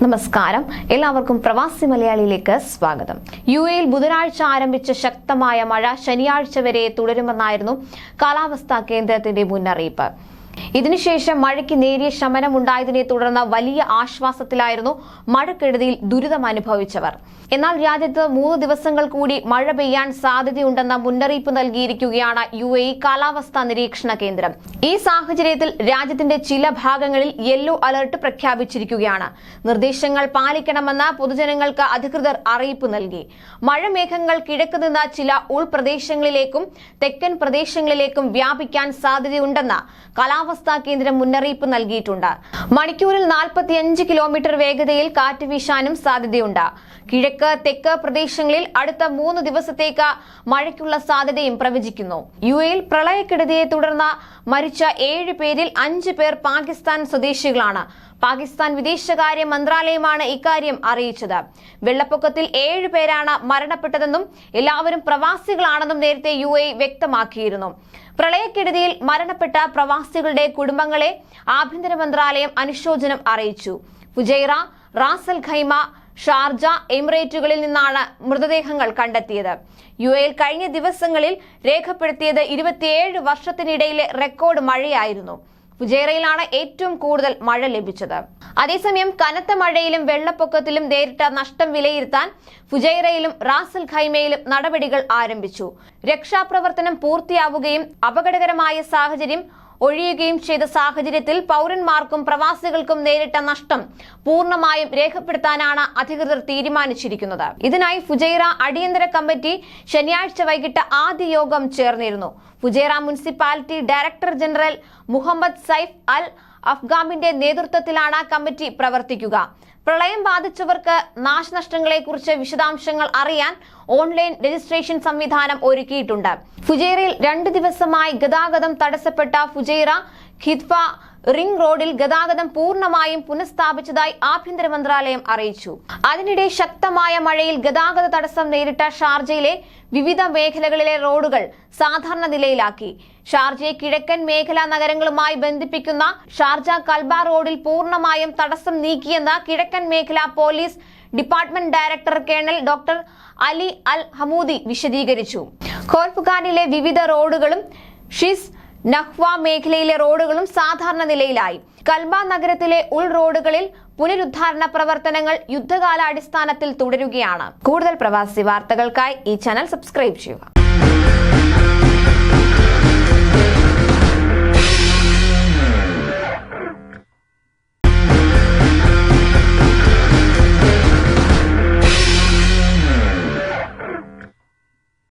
നമസ്കാരം, എല്ലാവർക്കും പ്രവാസി മലയാളിയിലേക്ക് സ്വാഗതം. യുഎഇയിൽ ബുധനാഴ്ച ആരംഭിച്ച ശക്തമായ മഴ ശനിയാഴ്ച വരെ തുടരുമെന്നായിരുന്നു കാലാവസ്ഥാ കേന്ദ്രത്തിന്റെ മുന്നറിയിപ്പ്. ഇതിനുശേഷം മഴയ്ക്ക് നേരിയ ശമനമുണ്ടായതിനെ തുടർന്ന് വലിയ ആശ്വാസത്തിലായിരുന്നു മഴക്കെടുതിയിൽ ദുരിതം അനുഭവിച്ചവർ. എന്നാൽ രാജ്യത്ത് 3 ദിവസങ്ങൾ കൂടി മഴ പെയ്യാൻ സാധ്യതയുണ്ടെന്ന മുന്നറിയിപ്പ് നൽകിയിരിക്കുകയാണ് യുഎഇ കാലാവസ്ഥാ നിരീക്ഷണ കേന്ദ്രം. ഈ സാഹചര്യത്തിൽ രാജ്യത്തിന്റെ ചില ഭാഗങ്ങളിൽ യെല്ലോ അലർട്ട് പ്രഖ്യാപിച്ചിരിക്കുകയാണ്. നിർദ്ദേശങ്ങൾ പാലിക്കണമെന്ന് പൊതുജനങ്ങൾക്ക് അധികൃതർ അറിയിപ്പ് നൽകി. മഴമേഘങ്ങൾ കിഴക്ക് നിന്ന് ചില ഉൾപ്രദേശങ്ങളിലേക്കും തെക്കൻ പ്രദേശങ്ങളിലേക്കും വ്യാപിക്കാൻ സാധ്യതയുണ്ടെന്ന് കാലാവസ്ഥാ കേന്ദ്രം മുന്നറിയിപ്പ് നൽകിയിട്ടുണ്ട്. മണിക്കൂറിൽ 45 കിലോമീറ്റർ വേഗതയിൽ കാറ്റ് വീശാനും സാധ്യതയുണ്ട്. കിഴക്ക് തെക്ക് പ്രദേശങ്ങളിൽ അടുത്ത 3 ദിവസത്തേക്ക് മഴയ്ക്കുള്ള സാധ്യതയും പ്രവചിക്കുന്നു. യുഎഇയിൽ പ്രളയക്കെടുതിയെ തുടർന്ന് മരിച്ച 7 പേരിൽ 5 പേർ പാകിസ്ഥാൻ സ്വദേശികളാണ്. പാകിസ്ഥാൻ വിദേശകാര്യ മന്ത്രാലയമാണ് ഇക്കാര്യം അറിയിച്ചത്. വെള്ളപ്പൊക്കത്തിൽ 7 പേരാണ് മരണപ്പെട്ടതെന്നും എല്ലാവരും പ്രവാസികളാണെന്നും നേരത്തെ യുഎഇ വ്യക്തമാക്കിയിരുന്നു. പ്രളയക്കെടുതിയിൽ മരണപ്പെട്ട പ്രവാസികളുടെ കുടുംബങ്ങളെ ആഭ്യന്തര മന്ത്രാലയം അനുശോചനം അറിയിച്ചു. Fujairah, Ras Al Khaimah, Sharjah എമിറേറ്റുകളിൽ നിന്നാണ് മൃതദേഹങ്ങൾ കണ്ടെത്തിയത്. യുഎഇയിൽ കഴിഞ്ഞ ദിവസങ്ങളിൽ രേഖപ്പെടുത്തിയത് 27 വർഷത്തിനിടയിലെ റെക്കോർഡ് മഴയായിരുന്നു. ഫുജൈറയിലാണ് ഏറ്റവും കൂടുതൽ മഴ ലഭിച്ചത്. അതേസമയം കനത്ത മഴയിലും വെള്ളപ്പൊക്കത്തിലും നേരിട്ട നഷ്ടം വിലയിരുത്താൻ ഫുജൈറയിലും റാസ് അൽ ഖൈമയിലും നടപടികൾ ആരംഭിച്ചു. രക്ഷാപ്രവർത്തനം പൂർത്തിയാവുകയും അപകടകരമായ സാഹചര്യം ഒഴിയുകയും ചെയ്ത സാഹചര്യത്തിൽ പൗരന്മാർക്കും പ്രവാസികൾക്കും നേരിട്ട നഷ്ടം പൂർണ്ണമായും രേഖപ്പെടുത്താനാണ് അധികൃതർ തീരുമാനിച്ചിരിക്കുന്നത്. ഇതിനായി ഫുജൈറ അടിയന്തര കമ്മിറ്റി ശനിയാഴ്ച വൈകിട്ട് ആദ്യ യോഗം ചേർന്നിരുന്നു. Fujairah municipality director general Mohammed Saif Al അഫ്ഗാമിന്റെ നേതൃത്വത്തിലാണ് കമ്മിറ്റി പ്രവർത്തിക്കുക. പ്രളയം ബാധിച്ചവർക്ക് നാശനഷ്ടങ്ങളെക്കുറിച്ച് വിശദാംശങ്ങൾ അറിയാൻ ഓൺലൈൻ രജിസ്ട്രേഷൻ സംവിധാനം ഒരുക്കിയിട്ടുണ്ട്. ഫുജൈറയിൽ 2 ദിവസമായി ഗതാഗതം തടസ്സപ്പെട്ട ഫുജൈറ ഖിദ്ഫ റിംഗ് റോഡിൽ ഗതാഗതം പൂർണ്ണമായും പുനഃസ്ഥാപിച്ചതായി ആഭ്യന്തര മന്ത്രാലയം അറിയിച്ചു. അതിനിടെ ശക്തമായ മഴയിൽ ഗതാഗത തടസ്സം നേരിട്ട ഷാർജയിലെ വിവിധ മേഖലകളിലെ റോഡുകൾ സാധാരണ നിലയിലാക്കി. ഷാർജയെ കിഴക്കൻ മേഖലാ നഗരങ്ങളുമായി ബന്ധിപ്പിക്കുന്ന ഷാർജ കൽബ റോഡിൽ പൂർണ്ണമായും തടസ്സം നീക്കിയെന്ന് കിഴക്കൻ മേഖലാ police department director colonel doctor Ali Al Hamoodi വിശദീകരിച്ചു. ഖോർഫ്ഗാനിലെ വിവിധ റോഡുകളും ഷിസ് നഹ്വ മേഖലയിലെ റോഡുകളും സാധാരണ നിലയിലായി. കൽബ നഗരത്തിലെ ഉൾ റോഡുകളിൽ പുനരുദ്ധാരണ പ്രവർത്തനങ്ങൾ യുദ്ധകാലാടിസ്ഥാനത്തിൽ തുടരുകയാണ്. കൂടുതൽ പ്രവാസി വാർത്തകൾക്കായി ഈ ചാനൽ സബ്സ്ക്രൈബ് ചെയ്യുക.